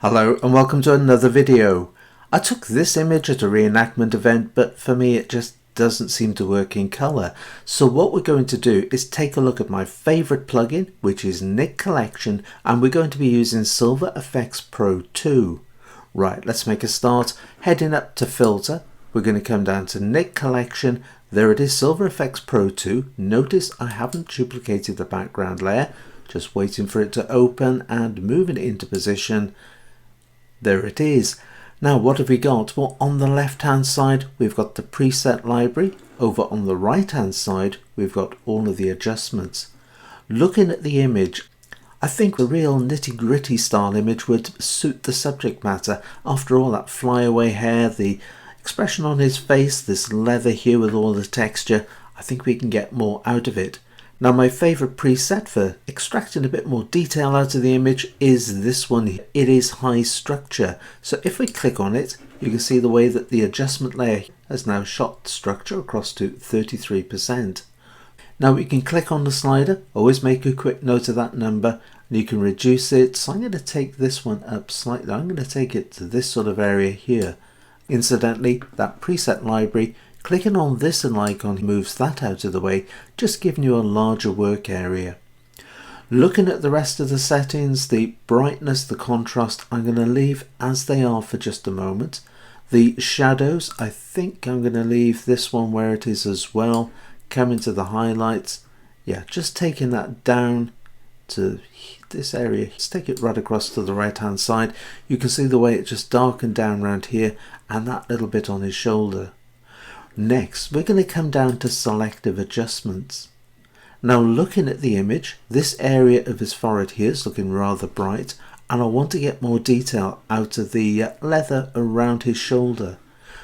Hello and welcome to another video. I took this image at a reenactment event, but for me it just doesn't seem to work in colour. So what we're going to do is take a look at my favourite plugin, which is Nik Collection, and we're going to be using Silver Efex Pro 2. Right, let's make a start. Heading up to Filter, we're going to come down to Nik Collection. There it is, Silver Efex Pro 2. Notice I haven't duplicated the background layer, just waiting for it to open and moving it into position. There it is. Now what have we got? Well, on the left hand side we've got the preset library. Over on the right hand side we've got all of the adjustments. Looking at the image, I think a real nitty-gritty style image would suit the subject matter. After all, that flyaway hair, the expression on his face, this leather here with all the texture, I think we can get more out of it. Now my favourite preset for extracting a bit more detail out of the image is this one here. It is high structure. So if we click on it, you can see the way that the adjustment layer has now shot the structure across to 33%. Now we can click on the slider, always make a quick note of that number, and you can reduce it. So I'm going to take this one up slightly. I'm going to take it to this sort of area here. Incidentally, that preset library, clicking on this icon moves that out of the way, just giving you a larger work area. Looking at the rest of the settings, the brightness, the contrast, I'm going to leave as they are for just a moment. The shadows, I think I'm going to leave this one where it is as well. Come into the highlights. Yeah, just taking that down to this area. Let's take it right across to the right hand side. You can see the way it just darkened down around here and that little bit on his shoulder. Next, we're going to come down to selective adjustments. Now looking at the image, this area of his forehead here is looking rather bright, and I want to get more detail out of the leather around his shoulder.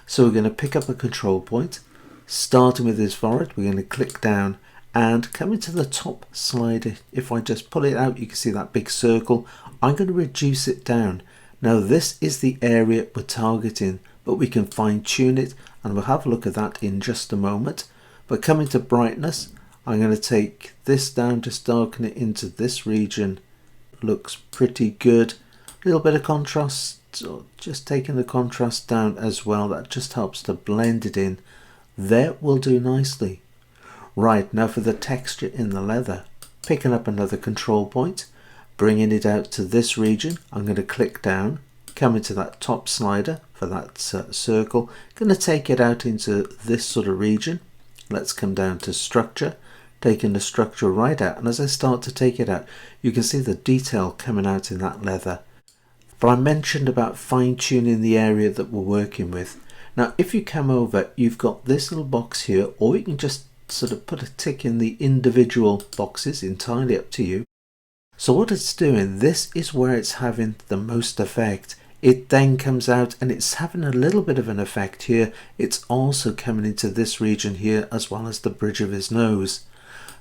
So we're going to pick up a control point, starting with his forehead. We're going to click down and come into the top slider. If I just pull it out, you can see that big circle. I'm going to reduce it down. Now this is the area we're targeting, but we can fine tune it, and we'll have a look at that in just a moment. But coming to brightness, I'm going to take this down, just darken it into this region. Looks pretty good. A little bit of contrast, so just taking the contrast down as well. That just helps to blend it in. There will do nicely. Right, now for the texture in the leather. Picking up another control point, bringing it out to this region. I'm going to click down, come into that top slider for that circle. Going to take it out into this sort of region. Let's come down to structure, taking the structure right out, and as I start to take it out, you can see the detail coming out in that leather. But I mentioned about fine-tuning the area that we're working with. Now if you come over, you've got this little box here, or you can just sort of put a tick in the individual boxes, entirely up to you. So what it's doing, this is where it's having the most effect. It then comes out and it's having a little bit of an effect here. It's also coming into this region here as well as the bridge of his nose.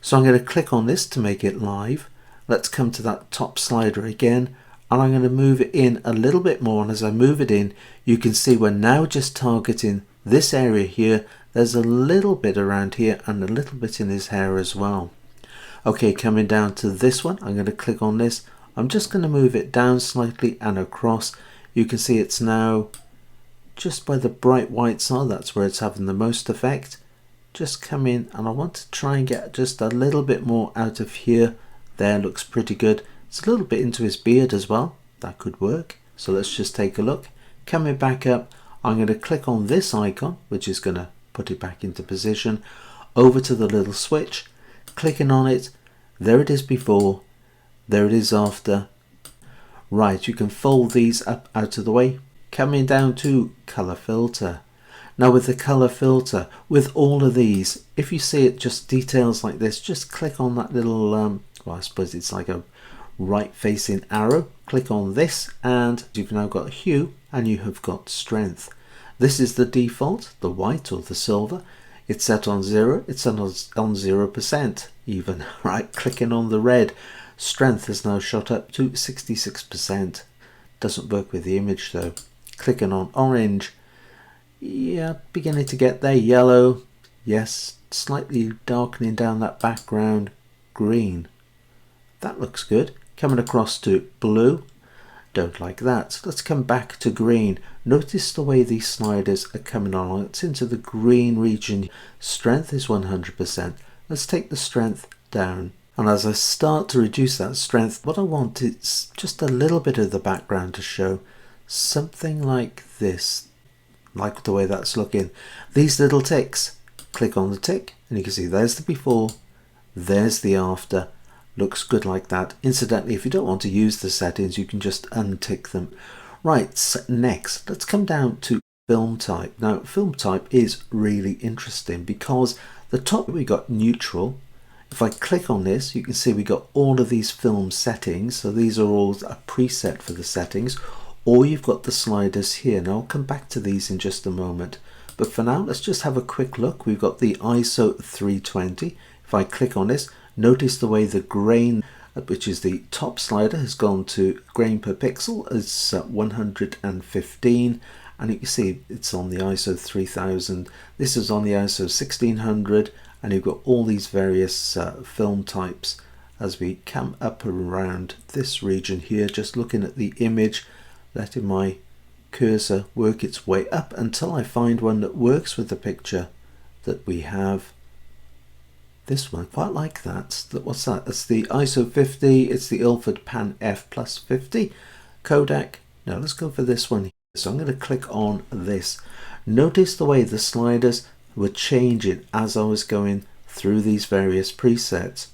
So I'm going to click on this to make it live. Let's come to that top slider again, and I'm going to move it in a little bit more, and as I move it in, you can see we're now just targeting this area here. There's a little bit around here and a little bit in his hair as well. Okay, coming down to this one, I'm going to click on this. I'm just going to move it down slightly and across. You can see it's now just by the bright white side. That's where it's having the most effect. Just come in, and I want to try and get just a little bit more out of here. There, looks pretty good. It's a little bit into his beard as well. That could work. So let's just take a look. Coming back up, I'm going to click on this icon, which is going to put it back into position. Over to the little switch, clicking on it. There it is before, there it is after. Right, you can fold these up out of the way. Coming down to color filter. Now with the color filter, with all of these, if you see it just details like this, just click on that little, well, I suppose it's like a right facing arrow. Click on this and you've now got hue and you have got strength. This is the default, the white or the silver. It's set on 0, it's on 0% even. Right, clicking on the red. Strength has now shot up to 66%. Doesn't work with the image though. Clicking on orange. Yeah, beginning to get there. Yellow. Yes, slightly darkening down that background. Green. That looks good. Coming across to blue. Don't like that. Let's come back to green. Notice the way these sliders are coming along. It's into the green region. Strength is 100%. Let's take the strength down. And as I start to reduce that strength, what I want is just a little bit of the background to show. Something like this. Like the way that's looking. These little ticks. Click on the tick and you can see there's the before, there's the after. Looks good like that. Incidentally, if you don't want to use the settings, you can just untick them. Right, so next, let's come down to film type. Now, film type is really interesting because the top we got neutral. If I click on this, you can see we got all of these film settings. So these are all a preset for the settings. Or you've got the sliders here. Now, I'll come back to these in just a moment. But for now, let's just have a quick look. We've got the ISO 320. If I click on this, notice the way the grain, which is the top slider, has gone to grain per pixel as 115. And you can see it's on the ISO 3000. This is on the ISO 1600. And you've got all these various film types as we come up around this region here, just looking at the image, letting my cursor work its way up until I find one that works with the picture that we have. This one, quite like that. What's that? It's the ISO 50. It's the Ilford Pan F plus 50 Kodak. Now let's go for this one here. So I'm going to click on this. Notice the way the sliders were changing as I was going through these various presets.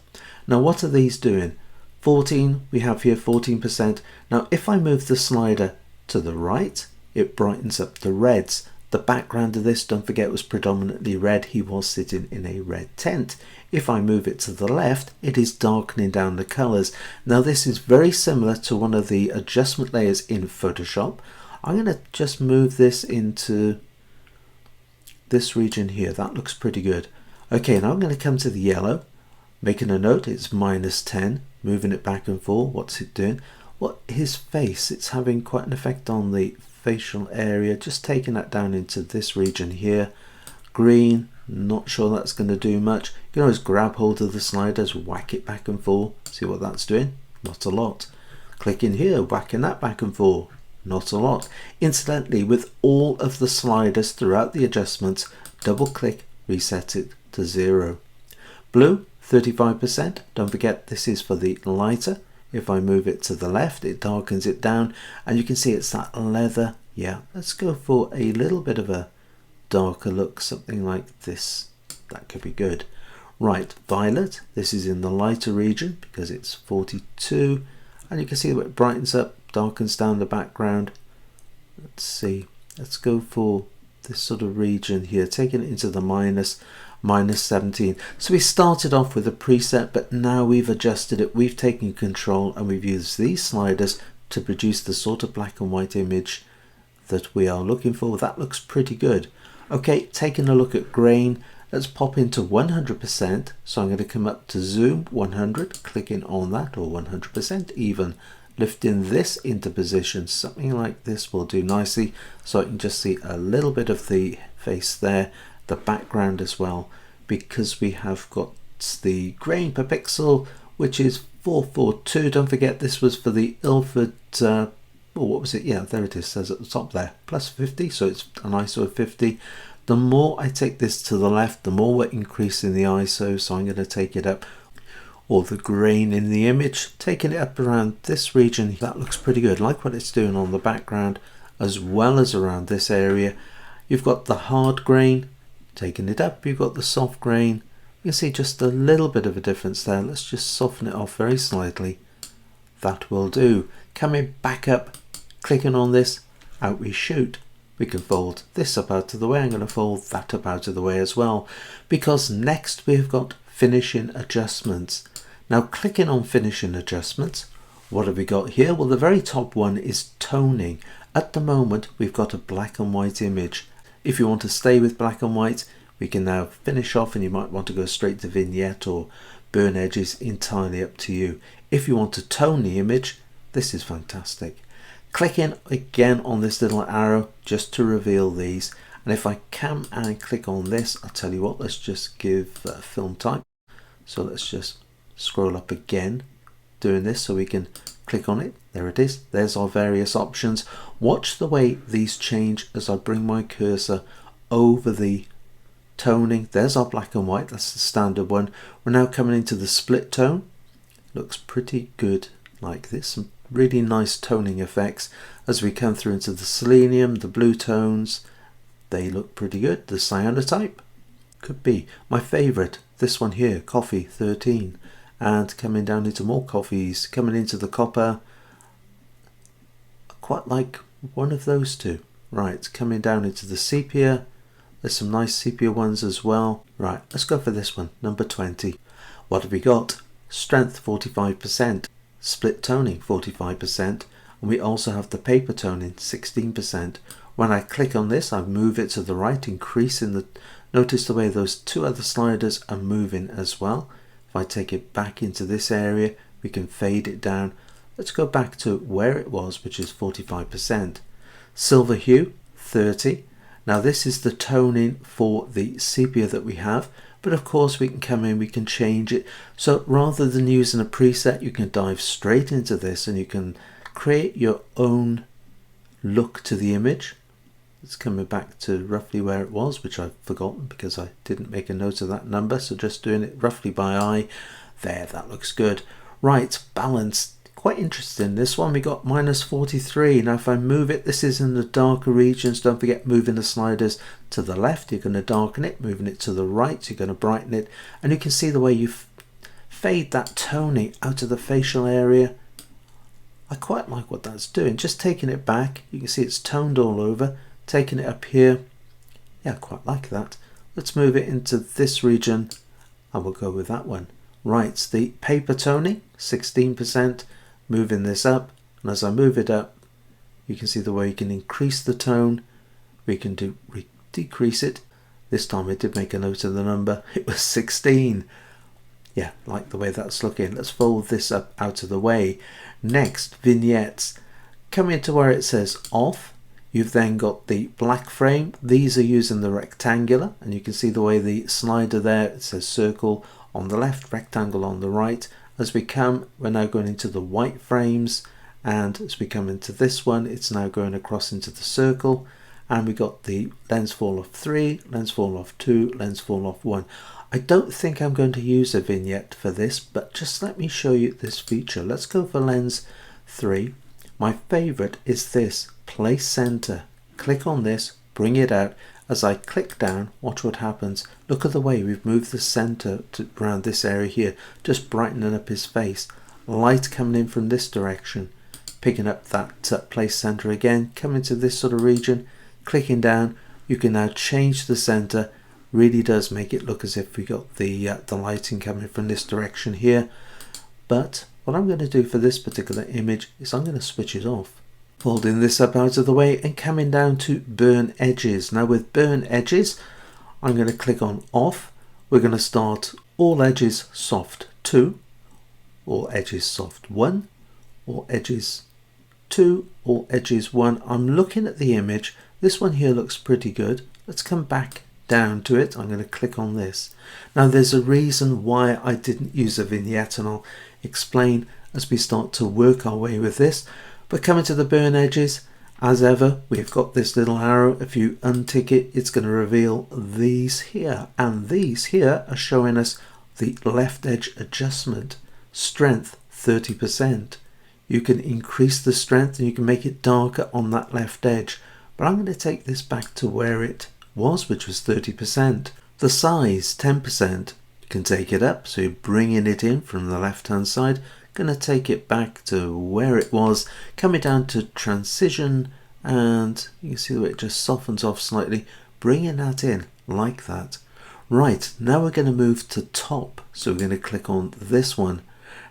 Now what are these doing? 14, we have here 14%. Now if I move the slider to the right, it brightens up the reds. The background of this, don't forget, was predominantly red. He was sitting in a red tent. If I move it to the left, it is darkening down the colors. Now this is very similar to one of the adjustment layers in Photoshop. I'm going to just move this into this region here. That looks pretty good. Okay, now I'm going to come to the yellow, making a note. It's -10, moving it back and forth. What's it doing? Well, his face, it's having quite an effect on the facial area. Just taking that down into this region here. Green, not sure that's going to do much. You can always grab hold of the sliders, whack it back and forth. See what that's doing? Not a lot. Click in here, whacking that back and forth. Not a lot. Incidentally, with all of the sliders throughout the adjustments, double click, reset it to 0. Blue, 35%. Don't forget this is for the lighter. If I move it to the left, it darkens it down, and you can see it's that leather. Yeah, let's go for a little bit of a darker look, something like this. That could be good. Right, violet. This is in the lighter region because it's 42, and you can see that it brightens up, darkens down the background. Let's see. Let's go for this sort of region here, taking it into the -17. So we started off with a preset, but now we've adjusted it, we've taken control, and we've used these sliders to produce the sort of black and white image that we are looking for. That looks pretty good. Okay, taking a look at grain, let's pop into 100%. So I'm going to come up to zoom 100, clicking on that, or 100% even, lifting this into position. Something like this will do nicely, so I can just see a little bit of the face there, the background as well, because we have got the grain per pixel, which is 442. Don't forget this was for the Ilford, what was it? Yeah, there it is, says at the top there, plus 50, so it's an ISO of 50. The more I take this to the left, the more we're increasing the ISO, so I'm going to take it up, or the grain in the image, taking it up around this region. That looks pretty good. Like what it's doing on the background as well as around this area. You've got the hard grain, taking it up. You've got the soft grain. You can see just a little bit of a difference there. Let's just soften it off very slightly. That will do. Coming back up, clicking on this, out we shoot. We can fold this up out of the way. I'm going to fold that up out of the way as well, because next we've got finishing adjustments. Now clicking on finishing adjustments, what have we got here? Well, the very top one is toning. At the moment we've got a black and white image. If you want to stay with black and white, we can now finish off, and you might want to go straight to vignette or burn edges, entirely up to you. If you want to tone the image, this is fantastic. Click in again on this little arrow just to reveal these, and if I come and click on this, I'll tell you what, let's just give film type. So let's just scroll up again doing this so we can click on it, There it is. There's our various options. Watch the way these change as I bring my cursor over the toning. There's our black and white. That's the standard one. We're now coming into the split tone. Looks pretty good like this. Some really nice toning effects as we come through into the selenium, the blue tones. They look pretty good. The cyanotype could be my favorite. This one here, coffee 13, and coming down into more coffees, coming into the copper. I quite like one of those two. Right, coming down into the sepia. There's some nice sepia ones as well. Right, let's go for this one, number 20. What have we got? Strength 45%, split toning 45%, and we also have the paper toning 16%. When I click on this, I move it to the right, increasing the, notice the way those two other sliders are moving as well. If I take it back into this area, we can fade it down. Let's go back to where it was, which is 45%. Silver hue 30. Now this is the toning for the sepia that we have, but of course we can come in, we can change it. So rather than using a preset, you can dive straight into this and you can create your own look to the image. It's coming back to roughly where it was, which I've forgotten because I didn't make a note of that number. So just doing it roughly by eye. There, that looks good. Right, balance. Quite interesting. This one we got -43. Now if I move it, this is in the darker regions. Don't forget moving the sliders to the left, you're going to darken it. Moving it to the right, you're going to brighten it. And you can see the way you fade that toning out of the facial area. I quite like what that's doing. Just taking it back, you can see it's toned all over. Taking it up here, yeah, I quite like that. Let's move it into this region and we'll go with that one. Right, the paper toning 16%. Moving this up, and as I move it up, you can see the way you can increase the tone. We can decrease it. This time I did make a note of the number. It was 16. Yeah, like the way that's looking. Let's fold this up out of the way. Next, vignettes. Come into where it says off. You've then got the black frame. These are using the rectangular, and you can see the way the slider there, it says circle on the left, rectangle on the right. As we come, we're now going into the white frames, and as we come into this one, it's now going across into the circle, and we got the lens fall off 3, lens fall off 2, lens fall off 1. I don't think I'm going to use a vignette for this, but just let me show you this feature. Let's go for lens 3. My favorite is this, place center. Click on this, bring it out. As I click down, watch what happens. Look at the way we've moved the center around this area here, just brightening up his face. Light coming in from this direction, picking up that place center again, coming to this sort of region, clicking down. You can now change the center. Really does make it look as if we got the lighting coming from this direction here. But what I'm going to do for this particular image is I'm going to switch it off. Folding this up out of the way and coming down to burn edges. Now with burn edges, I'm going to click on off. We're going to start all edges soft 2, all edges soft 1, all edges 2, all edges 1. I'm looking at the image. This one here looks pretty good. Let's come back down to it. I'm going to click on this. Now there's a reason why I didn't use a vignette, and I'll explain as we start to work our way with this. But coming to the burn edges, as ever, we've got this little arrow. If you untick it, it's going to reveal these here. And these here are showing us the left edge adjustment. Strength 30%. You can increase the strength and you can make it darker on that left edge. But I'm going to take this back to where it was, which was 30%. The size 10%. You can take it up, so you're bringing it in from the left hand side. Going to take it back to where it was, coming down to transition, and you can see the way it just softens off slightly, bringing that in like that. Right, now we're going to move to top, so we're going to click on this one.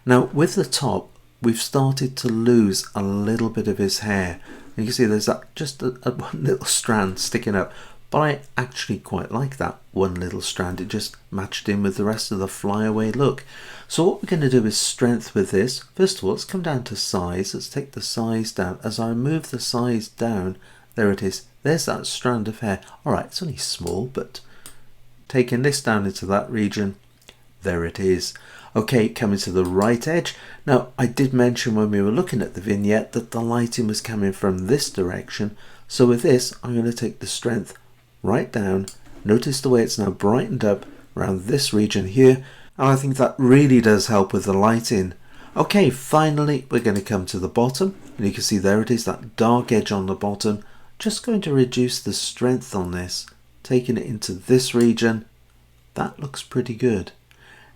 Now with the top, we've started to lose a little bit of his hair. And you can see there's that just a one little strand sticking up. But I actually quite like that one little strand. It just matched in with the rest of the flyaway look. So what we're going to do is strength with this. First of all, let's come down to size. Let's take the size down. As I move the size down, there it is. There's that strand of hair. All right, it's only small, but taking this down into that region, there it is. Okay, coming to the right edge. Now, I did mention when we were looking at the vignette that the lighting was coming from this direction. So with this, I'm going to take the strength right down. Notice the way it's now brightened up around this region here. And I think that really does help with the lighting. Okay, finally, we're going to come to the bottom. And you can see there it is, that dark edge on the bottom. Just going to reduce the strength on this, taking it into this region. That looks pretty good.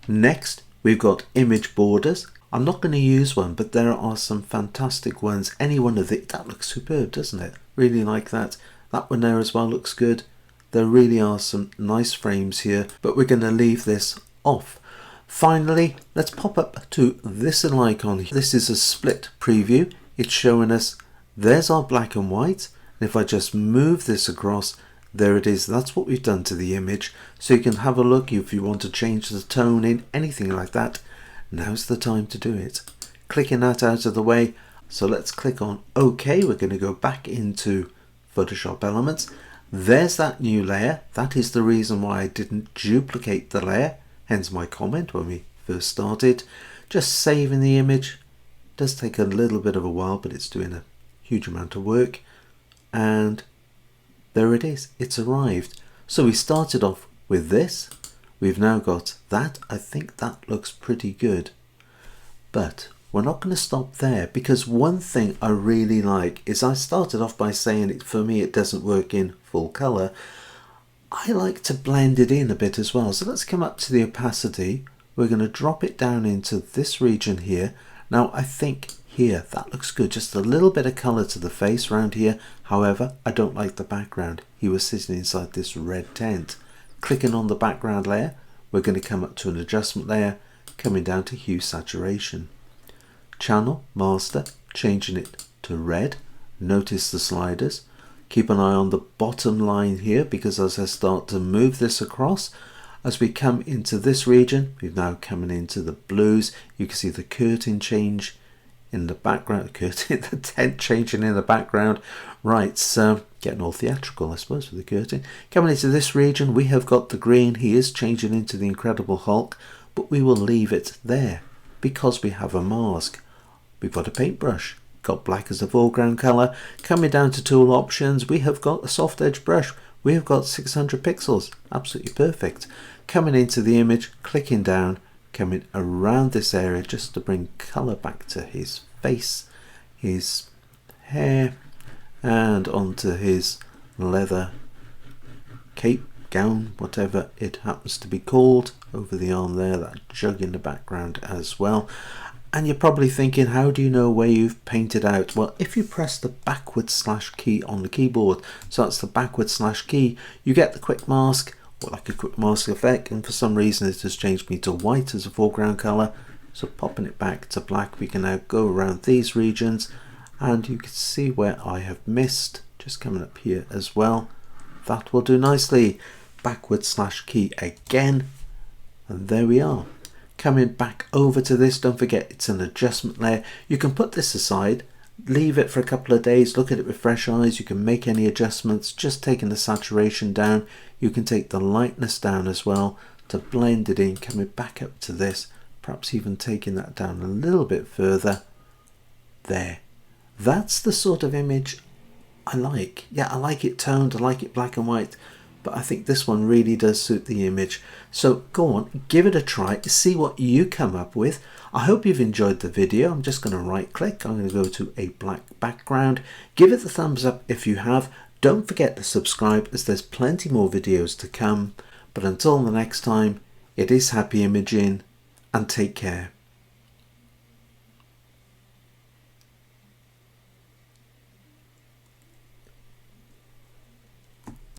Next, we've got image borders. I'm not going to use one, but there are some fantastic ones. Any one of it, that looks superb, doesn't it? Really like that. That one there as well looks good. There really are some nice frames here, but we're going to leave this off. Finally, let's pop up to this little icon. This is a split preview. It's showing us, there's our black and white. And if I just move this across, there it is. That's what we've done to the image. So you can have a look if you want to change the tone in, anything like that. Now's the time to do it. Clicking that out of the way. So let's click on OK. We're going to go back into Photoshop Elements. There's that new layer. That is the reason why I didn't duplicate the layer. Hence my comment when we first started. Just saving the image. Does take a little bit of a while, but it's doing a huge amount of work. And there it is, it's arrived. So we started off with this. We've now got that. I think that looks pretty good. But we're not going to stop there, because one thing I really like is, I started off by saying for me it doesn't work in full color. I like to blend it in a bit as well. So let's come up to the opacity. We're going to drop it down into this region here. Now I think here that looks good, just a little bit of color to the face around here. However, I don't like the background. He was sitting inside this red tent. Clicking on the background layer, we're going to come up to an adjustment layer, coming down to hue saturation. Channel master, changing it to red. Notice the sliders. Keep an eye on the bottom line here, because as I start to move this across, as we come into this region, we're now coming into the blues. You can see the curtain change in the background, the tent changing in the background. Right, so getting all theatrical, I suppose, with the curtain. Coming into this region, we have got the green. He is changing into the Incredible Hulk, but we will leave it there because we have a mask. We've got a paintbrush, got black as the foreground color. Coming down to tool options, we have got a soft edge brush. We have got 600 pixels, absolutely perfect. Coming into the image, clicking down, coming around this area just to bring color back to his face, his hair, and onto his leather cape, gown, whatever it happens to be called, over the arm there, that jug in the background as well. And you're probably thinking, how do you know where you've painted out? Well, if you press the / key on the keyboard, so that's the / key, you get the quick mask, or like a quick mask effect, and for some reason it has changed me to white as a foreground color. So popping it back to black, we can now go around these regions, and you can see where I have missed, just coming up here as well. That will do nicely. / key again, and there we are. Coming back over to this, don't forget it's an adjustment layer. You can put this aside, leave it for a couple of days, look at it with fresh eyes. You can make any adjustments, just taking the saturation down. You can take the lightness down as well to blend it in. Coming back up to this, perhaps even taking that down a little bit further. There. That's the sort of image I like. Yeah, I like it toned, I like it black and white, but I think this one really does suit the image. So go on, give it a try, see what you come up with. I hope you've enjoyed the video. I'm just going to right click, I'm going to go to a black background. Give it the thumbs up if you have. Don't forget to subscribe, as there's plenty more videos to come. But until the next time, it is happy imaging, and take care.